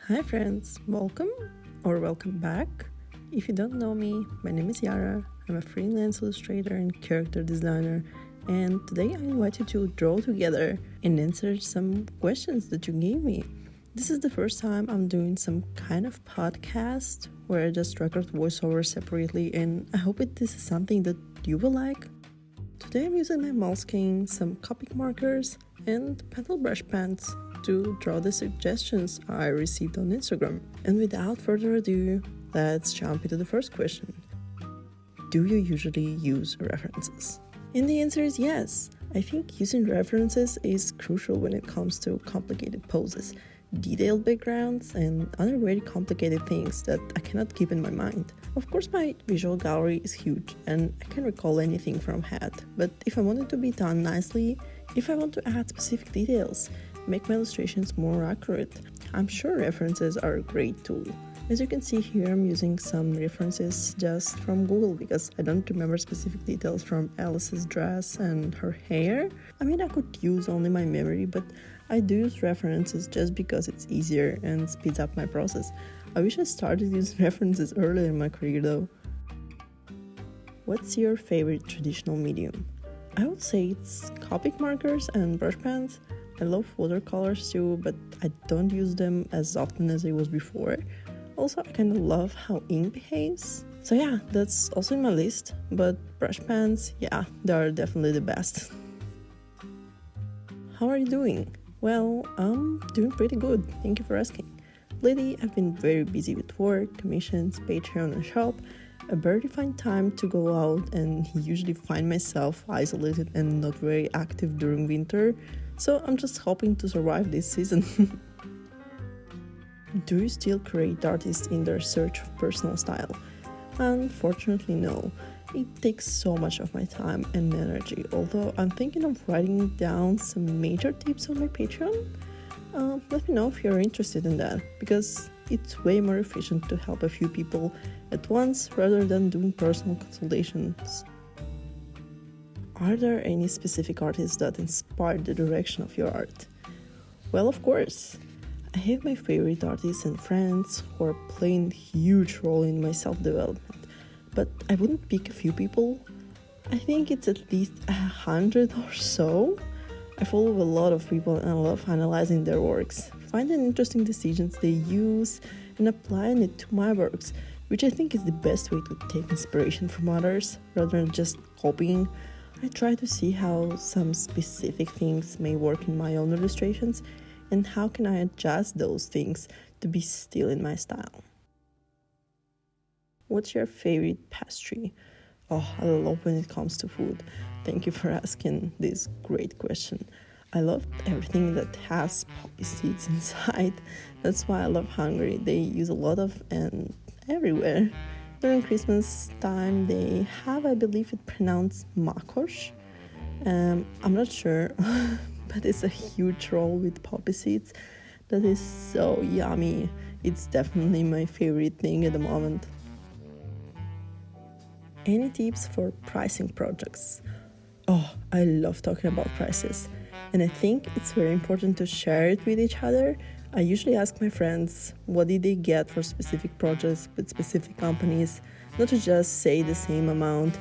Hi friends, welcome or welcome back. If you don't know me, my name is Yara. I'm a freelance illustrator and character designer, and today I invite you to draw together and answer some questions that you gave me. This is the first time I'm doing some kind of podcast where I just record voiceover separately, and I hope this is something that you will like. Today I'm using my Moleskine, some copic markers, and pencil brush pens to draw the suggestions I received on Instagram. And without further ado, let's jump into the first question. Do you usually use references? And the answer is yes. I think using references is crucial when it comes to complicated poses, detailed backgrounds, and other very complicated things that I cannot keep in my mind. Of course, my visual gallery is huge and I can recall anything from head, but if I want it to be done nicely, if I want to add specific details, make my illustrations more accurate, I'm sure references are a great tool. As you can see here, I'm using some references just from Google because I don't remember specific details from Alice's dress and her hair. I mean, I could use only my memory, but I do use references just because it's easier and speeds up my process. I wish I started using references earlier in my career though. What's your favorite traditional medium? I would say it's copic markers and brush pens. I love watercolors too, but I don't use them as often as I was before. Also, I kind of love how ink behaves. So yeah, that's also in my list, but brush pens, yeah, they are definitely the best. How are you doing? Well, I'm doing pretty good, thank you for asking. Lately, I've been very busy with work, commissions, Patreon and shop. I barely find time to go out and usually find myself isolated and not very active during winter. So I'm just hoping to survive this season. Do you still create artists in their search of personal style? Unfortunately, no. It takes so much of my time and energy, although I'm thinking of writing down some major tips on my Patreon. Let me know if you're interested in that, because it's way more efficient to help a few people at once rather than doing personal consultations. Are there any specific artists that inspired the direction of your art? Well, of course. I have my favorite artists and friends who are playing a huge role in my self-development, but I wouldn't pick a few people. I think it's at least 100 or so. I follow a lot of people and I love analyzing their works, finding interesting decisions they use and applying it to my works, which I think is the best way to take inspiration from others rather than just copying. I try to see how some specific things may work in my own illustrations and how can I adjust those things to be still in my style. What's your favorite pastry? Oh, I love when it comes to food. Thank you for asking this great question. I love everything that has poppy seeds inside. That's why I love Hungary. They use a lot of and everywhere. During Christmas time, they have, I believe it pronounced makos. I'm not sure, but it's a huge roll with poppy seeds that is so yummy. It's definitely my favorite thing at the moment. Any tips for pricing projects? Oh, I love talking about prices, and I think it's very important to share it with each other. I usually ask my friends what did they get for specific projects with specific companies, not to just say the same amount,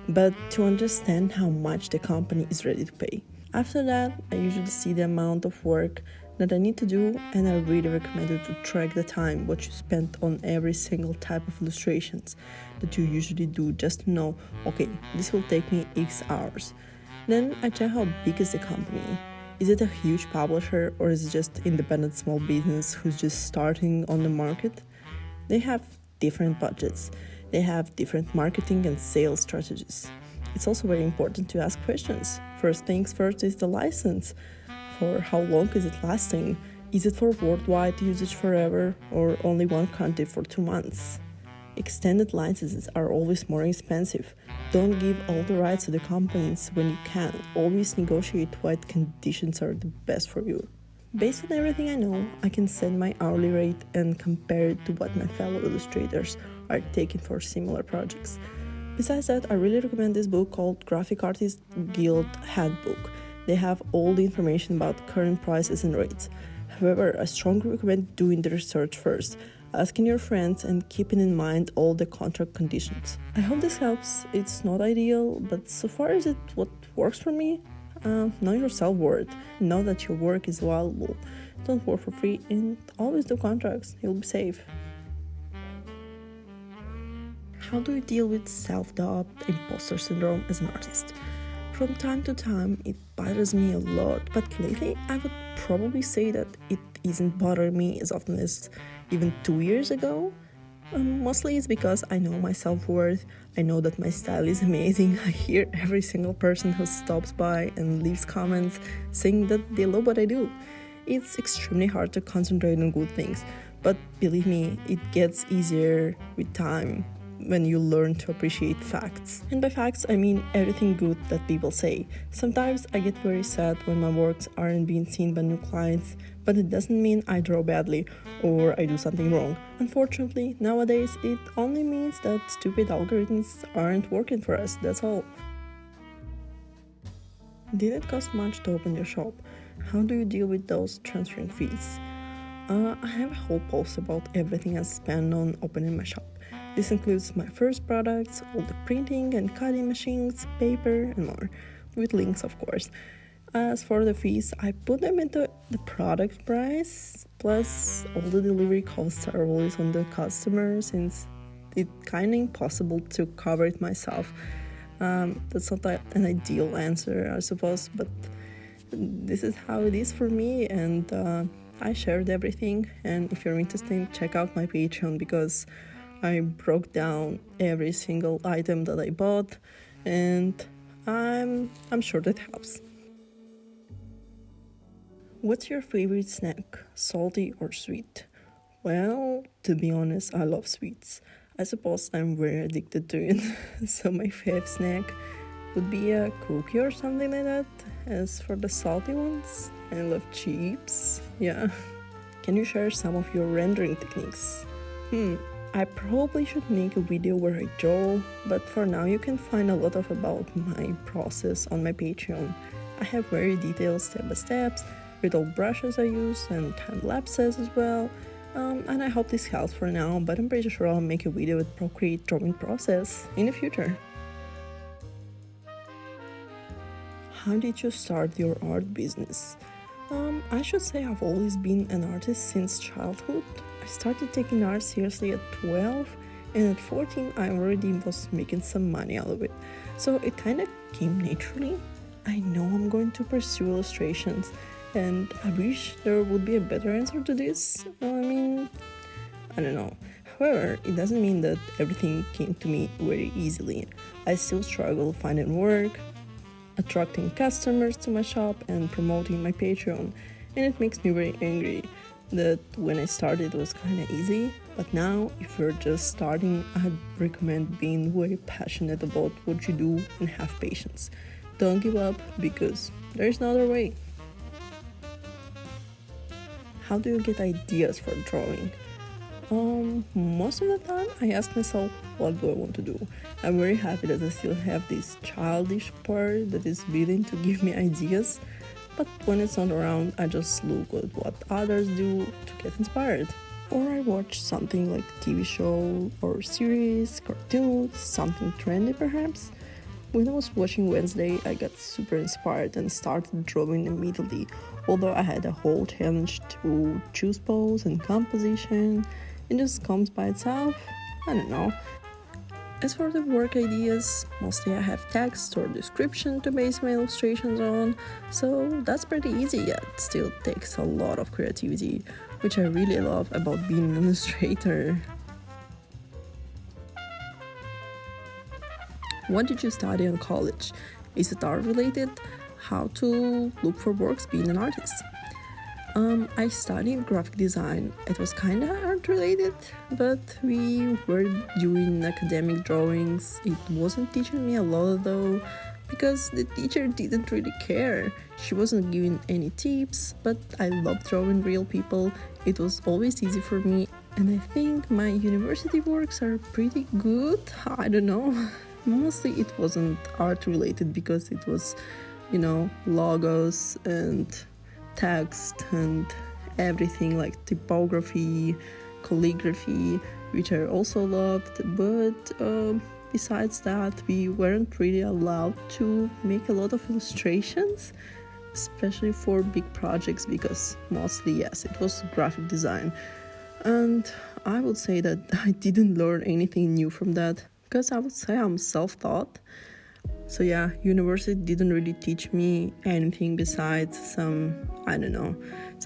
but to understand how much the company is ready to pay. After that, I usually see the amount of work that I need to do, and I really recommend you to track the time, what you spent on every single type of illustrations that you usually do, just to know, okay, this will take me X hours. Then I check how big is the company. Is it a huge publisher or is it just independent small business who's just starting on the market? They have different budgets. They have different marketing and sales strategies. It's also very important to ask questions. First things first is the license. For how long is it lasting? Is it for worldwide usage forever or only one country for 2 months? Extended licenses are always more expensive. Don't give all the rights to the companies when you can. Always negotiate what conditions are the best for you. Based on everything I know, I can set my hourly rate and compare it to what my fellow illustrators are taking for similar projects. Besides that, I really recommend this book called Graphic Artist Guild Handbook. They have all the information about current prices and rates. However, I strongly recommend doing the research first, asking your friends and keeping in mind all the contract conditions. I hope this helps. It's not ideal, but so far is it what works for me. Know your self-worth. Know that your work is valuable. Don't work for free and always do contracts. You'll be safe. How do you deal with self-doubt, imposter syndrome as an artist? From time to time, it bothers me a lot, but lately I would probably say that it isn't bothering me as often as even 2 years ago. Mostly it's because I know my self-worth. I know that my style is amazing. I hear every single person who stops by and leaves comments saying that they love what I do. It's extremely hard to concentrate on good things, but believe me, it gets easier with time when you learn to appreciate facts. And by facts, I mean everything good that people say. Sometimes I get very sad when my works aren't being seen by new clients, but it doesn't mean I draw badly or I do something wrong. Unfortunately, nowadays it only means that stupid algorithms aren't working for us, that's all. Did it cost much to open your shop? How do you deal with those transferring fees? I have a whole post about everything I spend on opening my shop. This includes my first products, all the printing and cutting machines, paper, and more, with links of course. As for the fees, I put them into the product price, plus all the delivery costs are always on the customer since it's kind of impossible to cover it myself. That's not an ideal answer, I suppose, but this is how it is for me, and I shared everything. And if you're interested, check out my Patreon because I broke down every single item that I bought, and I'm sure that helps. What's your favorite snack, salty or sweet? Well, to be honest, I love sweets. I suppose I'm very addicted to it. So my favorite snack would be a cookie or something like that. As for the salty ones, I love chips. Yeah. Can you share some of your rendering techniques? I probably should make a video where I draw, but for now you can find a lot about my process on my Patreon. I have very detailed step-by-steps with all brushes I use and time lapses as well. And I hope this helps for now, but I'm pretty sure I'll make a video with Procreate drawing process in the future. How did you start your art business? I should say I've always been an artist since childhood. I started taking art seriously at 12, and at 14 I already was making some money out of it. So it kind of came naturally. I know I'm going to pursue illustrations, and I wish there would be a better answer to this. I don't know. However, it doesn't mean that everything came to me very easily. I still struggle finding work, attracting customers to my shop, and promoting my Patreon. And it makes me very angry that when I started it was kind of easy, but now if you're just starting, I'd recommend being very passionate about what you do and have patience. Don't give up because there's no other way. How do you get ideas for drawing? Most of the time I ask myself, what do I want to do? I'm very happy that I still have this childish part that is willing to give me ideas, but when it's not around, I just look at what others do to get inspired. Or I watch something like a TV show or series, cartoons, something trendy perhaps. When I was watching Wednesday, I got super inspired and started drawing immediately, although I had a whole challenge to choose pose and composition. It just comes by itself. I don't know. As for the work ideas, mostly I have text or description to base my illustrations on, so that's pretty easy, yet still takes a lot of creativity, which I really love about being an illustrator. What did you study in college? Is it art related? How to look for works being an artist? I studied graphic design. It was kind of art related, but we were doing academic drawings. It wasn't teaching me a lot though, because the teacher didn't really care. She wasn't giving any tips, but I loved drawing real people. It was always easy for me, and I think my university works are pretty good. I don't know. Mostly it wasn't art related because it was, logos and text and everything like typography, calligraphy, which I also loved. But besides that, we weren't really allowed to make a lot of illustrations, especially for big projects, because mostly, yes, it was graphic design. And I would say that I didn't learn anything new from that, because I would say I'm self-taught. So yeah, university didn't really teach me anything besides some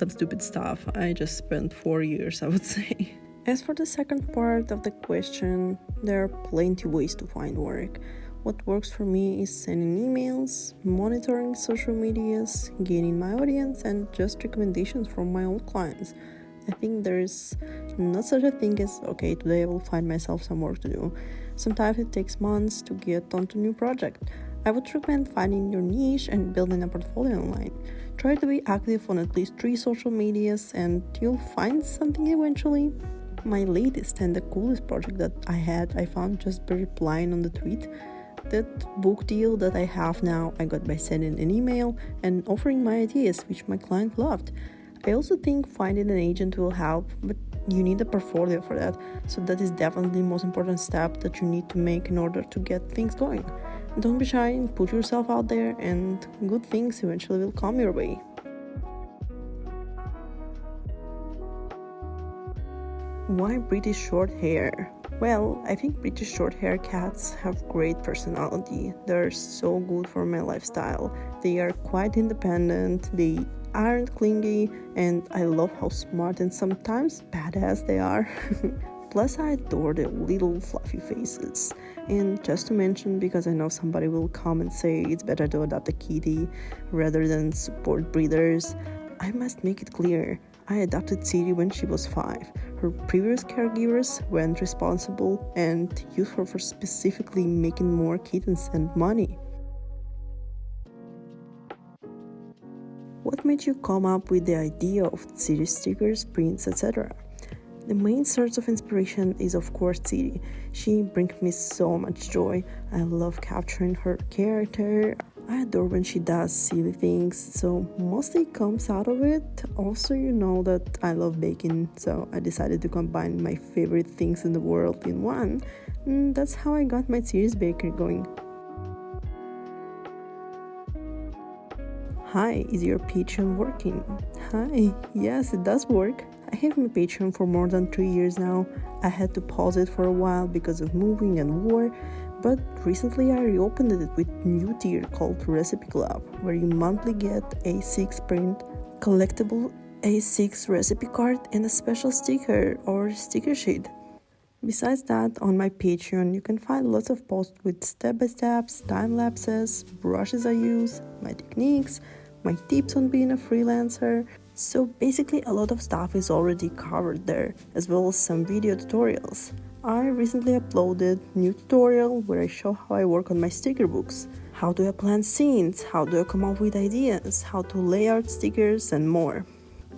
stupid stuff. I just spent 4 years, I would say. As for the second part of the question, there are plenty ways to find work. What works for me is sending emails, monitoring social medias, gaining my audience, and just recommendations from my old clients. I think there's not such a thing as, okay, today I will find myself some work to do. Sometimes it takes months to get onto a new project. I would recommend finding your niche and building a portfolio online. Try to be active on at least 3 social medias and you'll find something eventually. My latest and the coolest project that I found just by replying on the tweet. That book deal that I have now, I got by sending an email and offering my ideas, which my client loved. I also think finding an agent will help, but you need a portfolio for that. So that is definitely the most important step that you need to make in order to get things going. Don't be shy and put yourself out there, and good things eventually will come your way. Why British short hair? Well, I think British short hair cats have great personality. They're so good for my lifestyle. They are quite independent, they aren't clingy, and I love how smart and sometimes badass they are. Plus, I adore their little fluffy faces. And just to mention, because I know somebody will come and say it's better to adopt a kitty rather than support breeders, I must make it clear. I adopted Siri when she was 5. Her previous caregivers weren't responsible and used her for specifically making more kittens and money. What made you come up with the idea of Siri stickers, prints, etc.? The main source of inspiration is of course Siri. She brings me so much joy. I love capturing her character. I adore when she does silly things, so mostly comes out of it. Also, you know that I love baking, so I decided to combine my favorite things in the world in one. And that's how I got my Siri's bakery going. Hi, is your Patreon working? Hi, yes, it does work. I have my Patreon for more than 3 years now. I had to pause it for a while because of moving and war, but recently I reopened it with a new tier called Recipe Club, where you monthly get A6 print, collectible A6 recipe card, and a special sticker or sticker sheet. Besides that, on my Patreon, you can find lots of posts with step-by-steps, time-lapses, brushes I use, my techniques, my tips on being a freelancer. So basically a lot of stuff is already covered there, as well as some video tutorials. I recently uploaded a new tutorial where I show how I work on my sticker books. How do I plan scenes, how do I come up with ideas, how to lay out stickers, and more.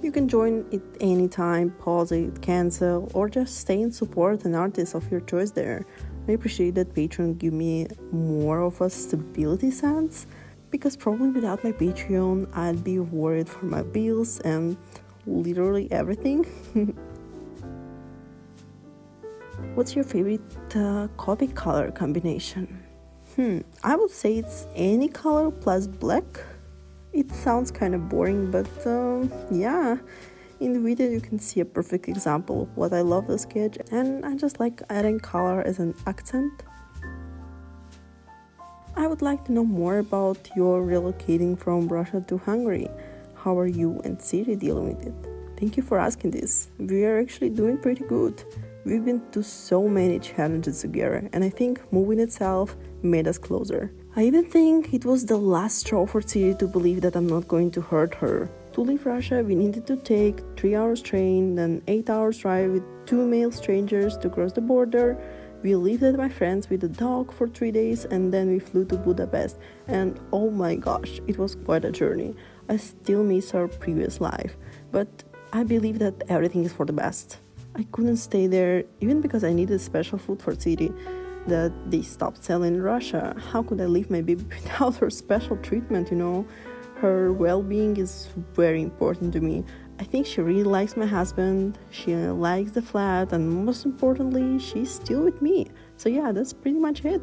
You can join it anytime, pause it, cancel, or just stay and support an artist of your choice there. I appreciate that Patreon give me more of a stability sense, because probably without my Patreon, I'd be worried for my bills and literally everything. What's your favorite copic color combination? I would say it's any color plus black. It sounds kind of boring, but yeah. In the video you can see a perfect example of what I love to sketch, and I just like adding color as an accent. I would like to know more about your relocating from Russia to Hungary. How are you and Siri dealing with it? Thank you for asking this. We are actually doing pretty good. We've been through so many challenges together, and I think moving itself made us closer. I even think it was the last straw for Siri to believe that I'm not going to hurt her. To leave Russia, we needed to take 3 hours train, then 8 hours drive with 2 male strangers to cross the border. We lived at my friend's with a dog for 3 days, and then we flew to Budapest. And oh my gosh, it was quite a journey. I still miss our previous life, but I believe that everything is for the best. I couldn't stay there even because I needed special food for Siri that they stopped selling in Russia. How could I leave my baby without her special treatment, Her well-being is very important to me. I think she really likes my husband, she likes the flat, and most importantly, she's still with me. So yeah, that's pretty much it.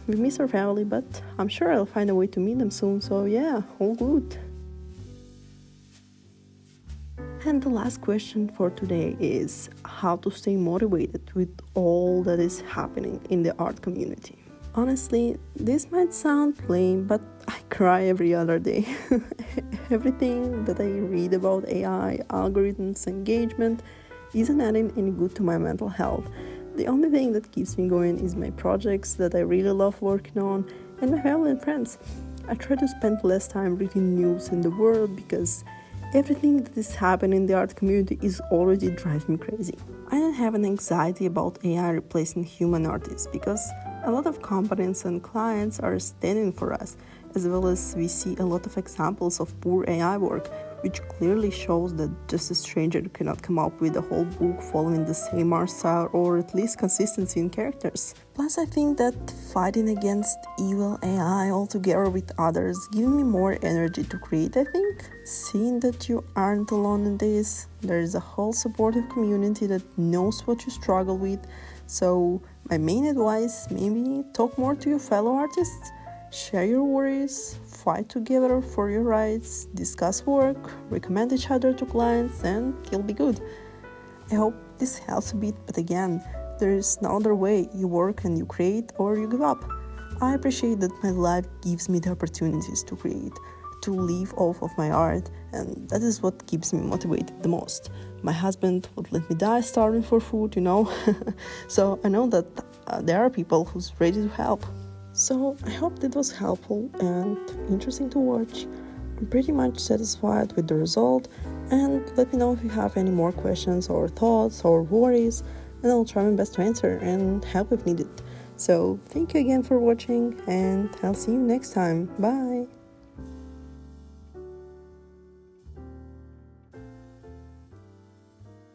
We miss our family, but I'm sure I'll find a way to meet them soon, so yeah, all good. And the last question for today is how to stay motivated with all that is happening in the art community. Honestly, this might sound lame, but I cry every other day. Everything that I read about AI, algorithms, engagement isn't adding any good to my mental health. The only thing that keeps me going is my projects that I really love working on and my family and friends. I try to spend less time reading news in the world because everything that is happening in the art community is already driving me crazy. I don't have an anxiety about AI replacing human artists because a lot of companies and clients are standing for us, as well as we see a lot of examples of poor AI work, which clearly shows that just a stranger cannot come up with a whole book following the same art style or at least consistency in characters. Plus, I think that fighting against evil AI altogether with others gives me more energy to create, I think. Seeing that you aren't alone in this, there is a whole supportive community that knows what you struggle with. So my main advice, maybe talk more to your fellow artists, share your worries, fight together for your rights, discuss work, recommend each other to clients, and you'll be good. I hope this helps a bit, but again, there is no other way. You work and you create or you give up. I appreciate that my life gives me the opportunities to create, to live off of my art, and that is what keeps me motivated the most. My husband would let me die starving for food, so I know that there are people who's ready to help. So I hope that was helpful and interesting to watch. I'm pretty much satisfied with the result, and let me know if you have any more questions or thoughts or worries, and I'll try my best to answer and help if needed. So thank you again for watching, and I'll see you next time. Bye!